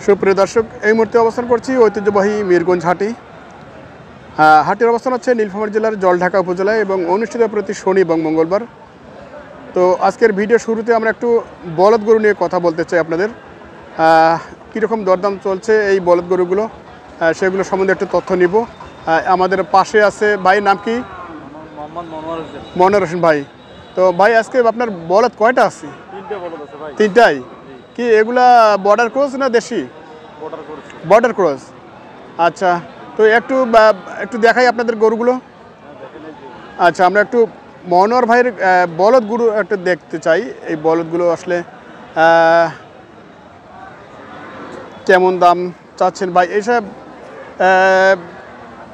সুপ্রিয় দর্শক, এই মুহূর্তে অবস্থান করছি ঐতিহ্যবাহী মিরগঞ্জ হাটে। হাটের অবস্থান হচ্ছে নীলফামারী জেলার জলঢাকা উপজেলায় এবং অনুষ্ঠিত প্রতি শনি এবং মঙ্গলবার। তো আজকের ভিডিও শুরুতে আমরা একটু বলদ গরু নিয়ে কথা বলতে চাই আপনাদের। কীরকম দরদাম চলছে এই বলদ গরুগুলো, সেগুলো সম্বন্ধে একটু তথ্য নিব। আমাদের পাশে আছে ভাইয়ের নাম কি? মনোয়ার হোসেন ভাই। তো ভাই, আজকে আপনার বলদ কয়টা আছে? তিনটাই। কি এগুলা বর্ডার ক্রস না দেশি? Border cross. আচ্ছা, তো একটু দেখাই আপনাদের গরুগুলো। আচ্ছা, আমরা একটু মনোয়ার ভাইয়ের বলদ গরু একটু দেখতে চাই। এই বলদগুলো আসলে কেমন দাম চাচ্ছেন ভাই? এইসব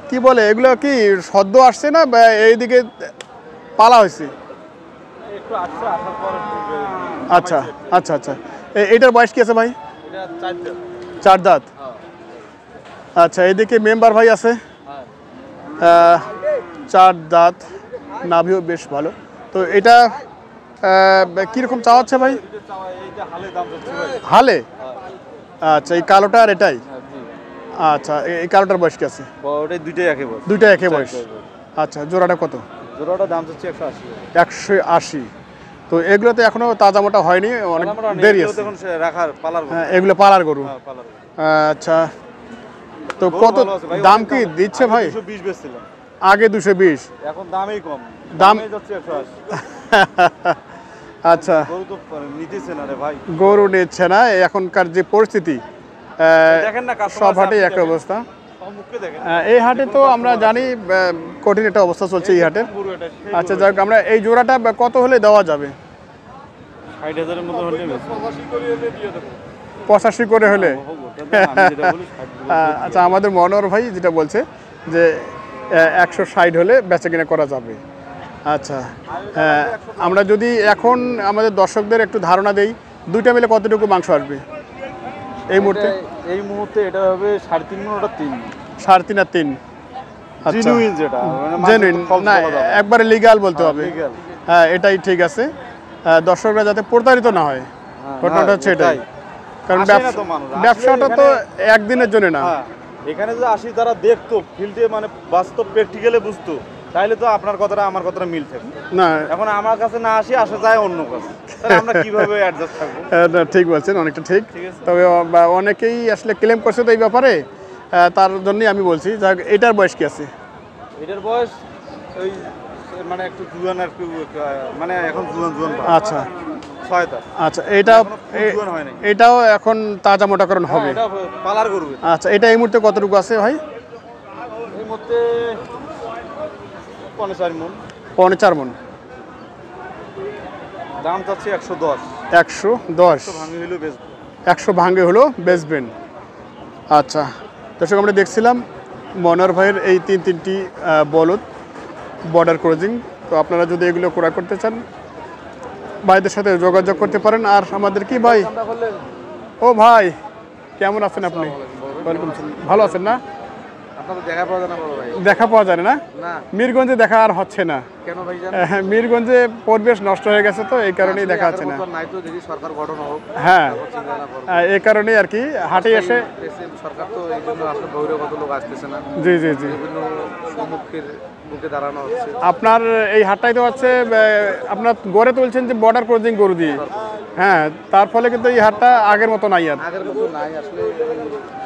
কি বলে, এগুলো কি সদ্য আসছে না এইদিকে পালা হয়েছে? আচ্ছা আচ্ছা আচ্ছা, এইটার বয়স কি আছে ভাই? 4 দাঁত। আচ্ছা, এইদিকে মেম্বার ভাই আছে 4 দাঁত, নাভিও বেশ ভালো। তো এটা কীরকম চাওয়া হচ্ছে ভাই? হালে? আচ্ছা, এই কালোটা আর এটাই? আচ্ছা, এই কালোটার বয়স কি আছে? দুইটাই একই বয়স। আচ্ছা, জোড়াটা কত? জোড়াটা দাম হচ্ছে 180। তো এগুলো তো এখনো তাজা মোটা হয়নি, অনেক দেরি আছে। হ্যাঁ, এগুলো পালার গরু। আচ্ছা, তো কত দাম কি দিচ্ছে ভাই? 220 বেচছিলাম আগে 220, এখন দামই কম, দাম যাচ্ছে 180। আচ্ছা, গরু তো নিতেছে না রে ভাই, গরু নিচ্ছে না। এখনকার যে পরিস্থিতি, দেখেন না সব হাটেই একটা অবস্থা। এই হাটে তো আমরা জানি কঠিন একটা অবস্থা চলছে এই হাটে। আচ্ছা, যাক, আমরা এই জোড়াটা কত হলে দেওয়া যাবে? 60,000 এর মতো হলে 85 করে হলে? আচ্ছা, আমাদের মনোহর ভাই যেটা বলছে যে 160 হলে বেচা কিনা করা যাবে। আচ্ছা, আমরা যদি এখন আমাদের দর্শকদের একটু ধারণা দেই, দুইটা মিলে কতটুকু মাংস আসবে এই মুহূর্তে? এই মুহূর্তে এটা হবে 3.5 মণ, ওটা 3। 3.5 আর 3। আচ্ছা, জেনুইন যেটা, জেনুইন না, একবারে লিগ্যাল বলতে হবে। হ্যাঁ, এটাই ঠিক আছে, দর্শকরা যাতে প্রতারিত না হয়, ঘটনাটা হচ্ছে এটাই। কারণ ব্যবসাটা তো একদিনের জন্য না। এখানে যে আসি যারা দেখতো ফিল্ডে, মানে বাস্তব প্র্যাকটিক্যালে বুঝতো, তাইলে তো আপনার কথাটা আমার কথাটা মিল থাকবে না। এখন আমার কাছে না আসি, আসা যায় অন্য কাছে, তাহলে আমরা কিভাবে অ্যাডজাস্ট থাকবো? ঠিক বলছেন, অনেকটা ঠিক। তবে অনেকেই আসলে ক্লেম করছে তো এই ব্যাপারে, তার জন্যই আমি বলছি। যাক, এটার বয়স কি আছে? এটার বয়স ওই মানে একটু জুয়ান, আর একটু মানে এখন জুয়ান। আচ্ছা 6 দাঁত। আচ্ছা, এটাও এখন তাজা মোটাকরণ হবে? এটা পালার গরু। আচ্ছা, এটা এই মুহূর্তে কতটুকু আছে ভাই? এই মুহূর্তে 4.5 মণ। 4.5 মণ। দাম চাচ্ছে 110। 110 100 ভাঙে হলো বেচবেন। আচ্ছা দর্শক, আমরা দেখছিলাম মনোয়ার ভাইয়ের এই তিনটি বলদ বর্ডার ক্রসিং। তো আপনারা যদি এগুলো ক্রয় করতে চান, ভাইদের সাথে যোগাযোগ করতে পারেন। আর আমাদের কি ভাই, ও ভাই, কেমন আছেন আপনি? ওয়ালাইকুম আসসালাম। ভালো আছেন না? দেখা পাওয়া যায় না? মিরগঞ্জে দেখা আর হচ্ছে না কেন ভাই? মিরগঞ্জে পরিবেশ নষ্ট হয়ে গেছে, তো এই কারণেই দেখা হচ্ছে না। হ্যাঁ, এই কারণেই আর কি হাটে এসে সরকার তো এই জন্য আসলে বহিরাগত লোক আসতেছে না। জি জি জি, বিভিন্ন সম্মুখের বুকে দাঁড়ানো হচ্ছে। আপনার এই হাটটাই তো হচ্ছে, আপনার গড়ে তুলছেন যে বর্ডার ক্রসিং গরু দিয়ে। হ্যাঁ, তার ফলে কিন্তু এই হাটটা আগের মতো নাই, আর আগের মতো নাই আসলে।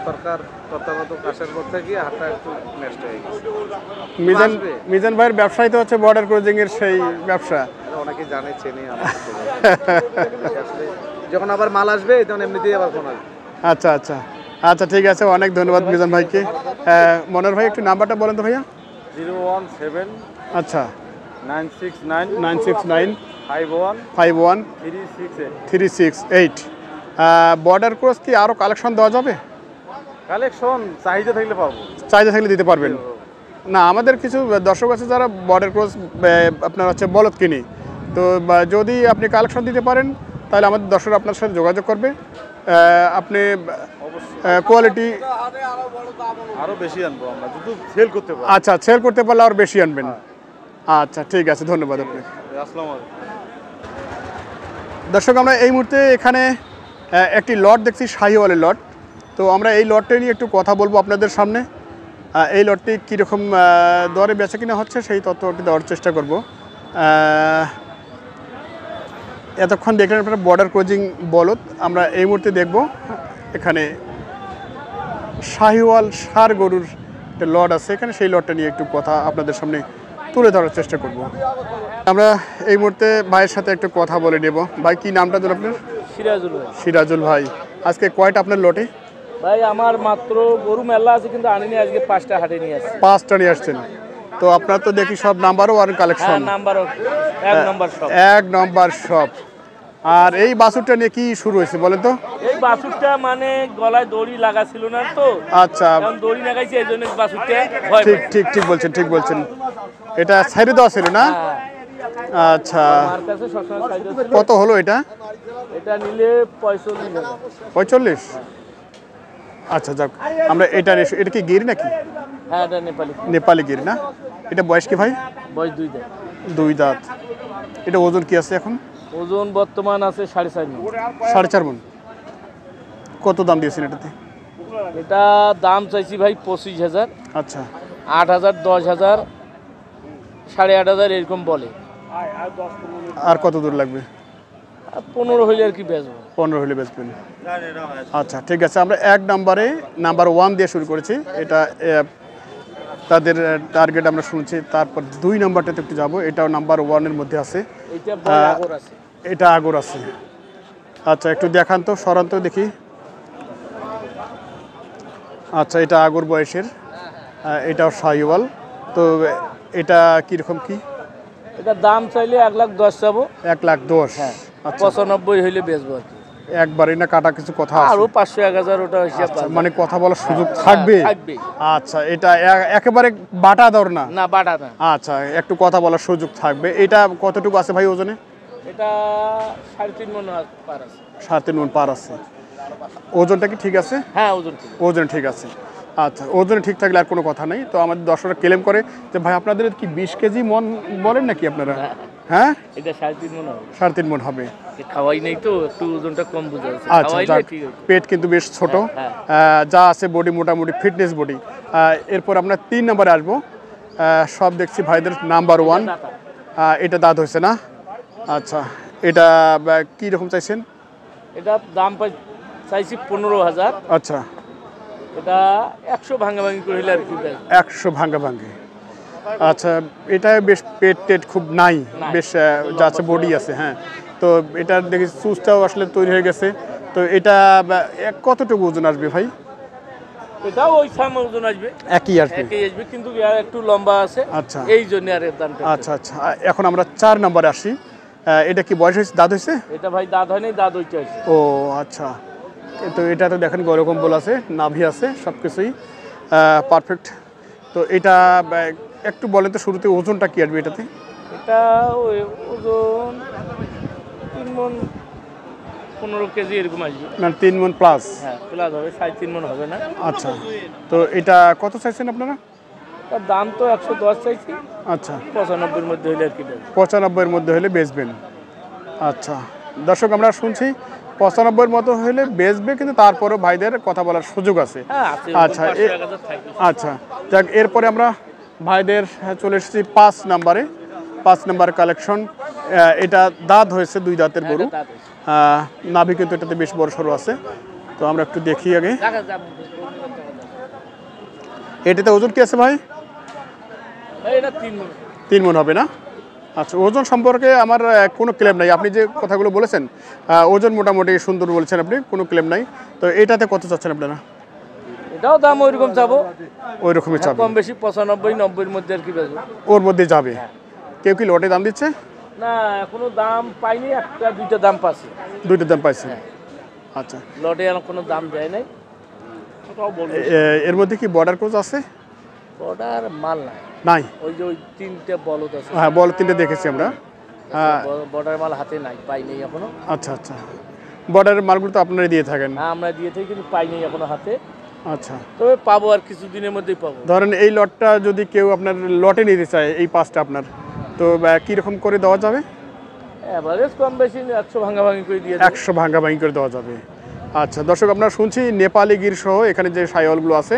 সরকার তত্ত্বাবধায়ক আসার পর থেকে হাটটা একটু নষ্ট হয়ে গেছে। মিজান ভাইয়ের ব্যবসায় তো হচ্ছে বর্ডার ক্রসিং এর সেই ব্যবসা, অনেকে জানে, চেনে আসলে। যখন আবার মাল আসবে তখন এমনিতেই আবার ফোন আসবে। আচ্ছা আচ্ছা আচ্ছা, ঠিক আছে, অনেক ধন্যবাদ মিজান ভাইকে। মনোহর ভাই, একটু নাম্বারটা বলেন তো ভাইয়া। 017 আচ্ছা 969 51 368। বর্ডার ক্রস কি আরও কালেকশন দেওয়া যাবে? কালেকশন চাহিদা থাকলে পাবো। চাহিদা থাকলে দিতে পারবেন? না, আমাদের কিছু দর্শক আছে যারা বর্ডার ক্রস আপনার হচ্ছে বলদ কিনি। তো যদি আপনি কালেকশন দিতে পারেন, তাহলে আমাদের দর্শক আপনার সাথে যোগাযোগ করবে। আপনি কোয়ালিটি আরো বেশি আনবো আমরা, যদি সেল করতে পারি। আচ্ছা, সেল করতে পারলে আর বেশি আনবেন। আচ্ছা, ঠিক আছে, ধন্যবাদ আপনাকে। আসসালামু আলাইকুম। দর্শক, আমরা এই মুহূর্তে এখানে একটি লট দেখছি শাহিওয়ালের লট। তো আমরা এই লটটা নিয়ে একটু কথা বলবো আপনাদের সামনে। এই লটটি কীরকম দরে বেচা কিনা হচ্ছে সেই তথ্যটি দেওয়ার চেষ্টা করব। এতক্ষণ দেখলেন আপনারা বর্ডার ক্রসিং বলদ, আমরা এই মুহূর্তে দেখব এখানে শাহিওয়াল ষাঁড় গরুর একটা লট আছে এখানে, সেই লটটা নিয়ে একটু কথা আপনাদের সামনে তুলে ধরার চেষ্টা করব। আমরা এই মুহূর্তে ভাইয়ের সাথে একটু কথা বলে নেব। ভাই কি নামটা ধর আপনার? সিরাজুল ভাই। সিরাজুল ভাই, আজকে কয়টা আপনার লটে? ভাই আমার মাত্র গরু মেলা আছে কিন্তু আনিনি, আজকে 5টা হাটে নিয়ে আসছি। 5টা নিয়ে আসছেন। তো আপনার তো দেখি সব নাম্বারও আর কালেকশন। নাম্বারও এক নাম্বার সব। এক নাম্বার সব। আর এই বাছুরটা নিয়ে কি শুরু হয়েছে বলেন তো? এই বাছুরটা মানে গলায় দড়ি লাগা ছিল না তো, আচ্ছা, এখন দড়ি লাগাইছে এই জন্য বাছুরটা ভয় ঠিক পায়। ঠিক ঠিক বলছেন, ঠিক বলছেন। এটা সাইডে দেওয়া ছিল না? হ্যাঁ, আচ্ছা, আমার কাছে সবসময় সাইজ আছে। কত হলো এটা? এটা নিলে 45,000। 45? আচ্ছা যাক, আমরা এটা এটা কি গির নাকি? হ্যাঁ, এটা নেপালি। নেপালি গির না? এটা বয়স কি ভাই? বয়স 2 দাঁত। 2 দাঁত। এটা ওজন কি আছে এখন? ওজন বর্তমান আছে 4.5 মণ। 4.5 মণ। কত দাম দিয়েছেন এটাতে? এটা দাম চাইছি ভাই 25,000। আচ্ছা, 8,000, 10,000, 8,500 এরকম বলে। আর কত দূর লাগবে? 15 হইলে আর কি বেচবো। 15 হলে বেচবেন। আচ্ছা ঠিক আছে, আমরা এক নাম্বারে নাম্বার 1 দিয়ে শুরু করেছি। এটা তাদের টার্গেট আমরা শুনছি। তারপর 2 নাম্বারটাতে একটু যাবো, এটাও নাম্বার 1-এর মধ্যে আছে। এইটা বড় আগর আছে। এটা আগর আছে। আচ্ছা একটু দেখান তো, সরান তো দেখি। আচ্ছা, এটা আগর বয়সের, এটাও শাহিওয়াল। তো এটা কীরকম কি? এটা দাম চাইলে 1,10,000 চাবো। 1,10,000। হ্যাঁ, আচ্ছা, 95 হইলে বেচবো আর কি। একবারই না কাটা কিছু কথা আছে? আরো 500-1,000 ওটা হিসাব আচ্ছা, আছে। মানে কথা বলার সুযোগ থাকবে? থাকবে। আচ্ছা, এটা একেবারে বাটা দর না? না, বাটা না। আচ্ছা, একটু কথা বলার সুযোগ থাকবে। এটা কতটুকু আছে ভাই ওজনে? এটা 3.5 মণ পার আছে। 3.5 মণ পার আছে। ওজনটা কি ঠিক আছে? হ্যাঁ, ওজন ঠিক। ওজন ঠিক আছে। আচ্ছা, ওজনে ঠিক থাকলে আর কোনো কথা নেই। তো আমাদের দর্শকরা ক্লেম করে যে ভাই আপনাদের কি 20 কেজি মন বলেন নাকি আপনারা? হ্যাঁ, এটা 3.5 মণ হবে। 3.5 মণ হবে। খাওয়াই নাই তো, একটু ওজনটা কম বুঝা যাচ্ছে। আচ্ছা খাওয়াইলে যাক, ঠিক আছে। পেট কিন্তু বেশ ছোট, যা আছে বডি মোটামুটি ফিটনেস বডি। এরপর আমরা 3 নম্বরে আসবো। সব দেখছি ভাইদের নাম্বার 1। এটা দাঁত হয়েছে না? আচ্ছা, এটা কী রকম চাইছেন? এটা দাম চাইছি 15,000। আচ্ছা, এটা 100 ভাঙাভাঙি করে হইলে আর কি বেচবো। 100 ভাঙ্গা ভাঙ্গি। আচ্ছা, এটা বেশ পেট টেট খুব নাই, বেশ যা আছে বডি আছে। হ্যাঁ, তো এটা দেখি চুজটাও আসলে তৈরি হয়ে গেছে। তো এটা কতটুকু ওজন আসবে ভাই? এটাও ওই সাম ওজন আসবে, একই আসবে। একই আসবে কিন্তু এর একটু লম্বা আছে। আচ্ছা, এই জন্য আর এর দামটা। আচ্ছা আচ্ছা, এখন আমরা 4 নম্বরে আসি। এটা কি বয়স হয়েছে, দাঁত হয়েছে? এটা ভাই দাঁত হয়নি, দাঁত ওইটা আছে। ও আচ্ছা, তো এটা তো দেখেন গরকম্বল আছে, নাভি আছে, সব কিছুই পারফেক্ট। তো এটা একটু বলেন তো শুরুতে ওজনটা কি আসবে এটাতে? এটা ওই ওজন 3 মণ 15 কেজি এরকম আসবে। মানে 3 মণ প্লাস? হ্যাঁ, প্লাস হবে, 3.5 মণ হবে না। আচ্ছা, তো এটা কত চাইছেন আপনারা? তার দাম তো 110 চাইছি। আচ্ছা, 95-এর মধ্যে হইলে আর কি বেচবো। 95-এর মধ্যে হলে বেচবেন। আচ্ছা দর্শক, আমরা শুনছি 95-এর মতো হলে বেচবে, কিন্তু তারপরেও ভাইদের কথা বলার সুযোগ আছে। হ্যাঁ, আছে। আচ্ছা, 500-1,000 থাকবে। আচ্ছা যাক, এরপরে আমরা ভাইদের চলে এসেছি 5 নম্বরে। 5 নম্বর কালেকশন। এটা দাঁত হয়েছে, 2 দাঁতের গরু। দাঁত হয়েছে। নাভি কিন্তু এটাতে বেশ বড় সড়ো আছে। তো আমরা একটু দেখি আগে। এটাতে ওজন কি আছে ভাই? এটা 3 মণ। 3 মণ হবে না? আচ্ছা, ওজন সম্পর্কে আমার কোনো ক্লেম নাই। আপনি যে কথাগুলো বলেছেন ওজন মোটামুটি সুন্দর বলছেন আপনি, কোনো ক্লেম নাই। তো এটাতে কত চাচ্ছেন আপনারা? এটাও দাম ওইরকম চাবো, ওই রকমই চাবেন? কম বেশি 95-90-এর মধ্যে আর কি বেচবো। ওর মধ্যে যাবে? কেউ কি লটে দাম দিচ্ছে? না, এখনো দাম পাইনি, 1-2টা দাম পাচ্ছি। 2টা দাম পাইছে? আচ্ছা, লটে আর কোনো দাম দেয় নাই। ওটাও বলবো। এর মধ্যে কি বর্ডার ক্রস আছে? অর্ডার মাল নাই। নাই? ওই যে ওই 3টে বলদ আছে। হ্যাঁ, বল 3টে দেখেছি আমরা। বর্ডার মাল হাতে নাই, পাই নাই এখনো। আচ্ছা আচ্ছা, বর্ডারের মালগুলো তো আপনারাই দিয়ে থাকেন? হ্যাঁ, আমরা দিয়ে থাকি কিন্তু পাই নাই এখনো হাতে। আচ্ছা, তবে পাবো, আর কিছুদিনের মধ্যেই পাবো। ধরেন এই লটটা যদি কেউ আপনার লটে নিতে চায়, এই 5টা আপনার, তো কীরকম করে দেওয়া যাবে? এভারেজ কম বেশি 100 ভাঙাভাঙি করে দিয়ে 100 ভাঙ্গা ভাঙ্গি করে দেওয়া যাবে। আচ্ছা দর্শক, আপনারা শুনছি নেপালি গির সহ এখানে যে সাইওয়ালগুলো আছে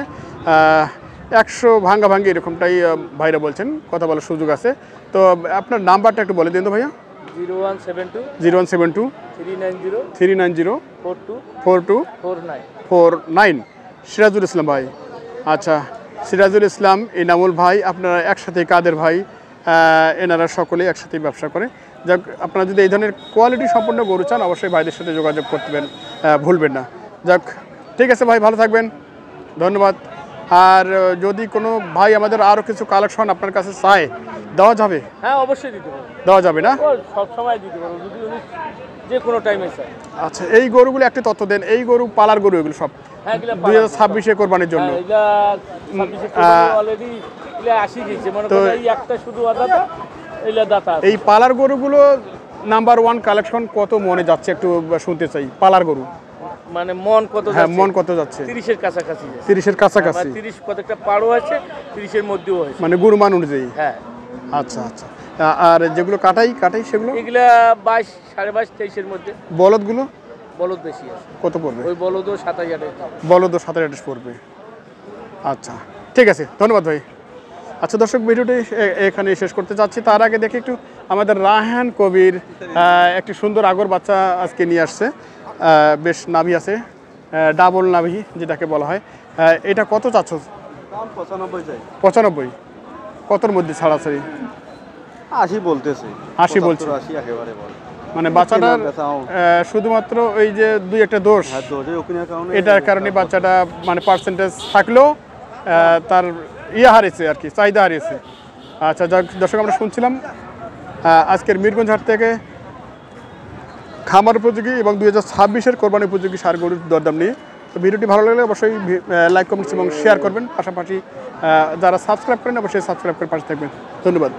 100 ভাঙ্গি এরকমটাই ভাইরা বলছেন, কথা বলার সুযোগ আছে। তো আপনার নাম্বারটা একটু বলে দিন তো ভাইয়া। 0172 390 4249 সিরাজুল ইসলাম ভাই। আচ্ছা, সিরাজুল ইসলাম, ইনামুল ভাই, আপনারা একসাথে, কাদের ভাই, এনারা সকলেই একসাথেই ব্যবসা করে। যাক, আপনারা যদি এই ধরনের কোয়ালিটি সম্পন্ন গরু চান অবশ্যই ভাইদের সাথে যোগাযোগ করতেবেন, ভুলবেন না। যাক, ঠিক আছে ভাই, ভালো থাকবেন, ধন্যবাদ। আর যদি কোনো ভাই আমাদের আরও কিছু কালেকশন আপনার কাছে চায়, দেওয়া যাবে? হ্যাঁ, অবশ্যই দিতে পারবো। দেওয়া যাবে না? সব সময় দিতে পারবো, যদি উনি যে কোনো টাইমে চায়। আচ্ছা, এই গরুগুলো একটি তথ্য দেন। এই গরু পালার গরু এগুলো সব? হ্যাঁ, 2026 কোরবানির জন্য। অলরেডি 80 গেছে, মনে করেন এই একটা শুধু আদাতা, এইলা দাতা। এই পালার গরুগুলো নাম্বার 1 কালেকশন কত মনে যাচ্ছে একটু শুনতে চাই। পালার গরু মানে মন কত? হ্যাঁ, মন কত যাচ্ছে? 30-এর কাছাকাছি। 30-এর কাছাকাছি? 30 কতটা পারও আছে, 30-এর মধ্যেও আছে। মানে গরু মান অনুযায়ী? হ্যাঁ। আচ্ছা আচ্ছা। আর যেগুলো কাটাই সেগুলো? এগুলা 22, 22.5, 23-এর মধ্যে। বলদগুলো? বলদ বেশি আছে। কত পড়বে? ওই বলদও 27,000 বলদও 27,000 পড়বে। আচ্ছা, ঠিক আছে, ধন্যবাদ ভাই। আচ্ছা দর্শক, ভিডিওটি এখানে শেষ করতে চাচ্ছি। তার আগে দেখি একটু আমাদের রায়হান কবির একটি সুন্দর আগর বাচ্চা আজকে নিয়ে আসছে। বেশ নাভি আছে, ডাবল নাভি যেটাকে বলা হয়। এটা কত চাচ্ছ? 95। কতর মধ্যে ছাড়াছাড়ি? 80 বলতেছে। 80 বলছে? 80 একেবারে বলে। মানে বাচ্চাটার শুধুমাত্র ওই যে 2-1টা দোষ, এটার কারণে বাচ্চাটা মানে পার্সেন্টেজ থাকলেও তার হারিয়েছে আর কি, চাহিদা হারিয়েছে। আচ্ছা যাক দর্শক, আমরা শুনছিলাম আজকের মিরগঞ্জ হাট থেকে খামার উপযোগী এবং 2026-এর কোরবানি উপযোগী ষাঁড় গরুর দরদাম নিয়ে। তো ভিডিওটি ভালো লাগলে অবশ্যই লাইক, কমেন্টস এবং শেয়ার করবেন। পাশাপাশি যারা সাবস্ক্রাইব করেন অবশ্যই সাবস্ক্রাইব করে পাশে থাকবেন। ধন্যবাদ।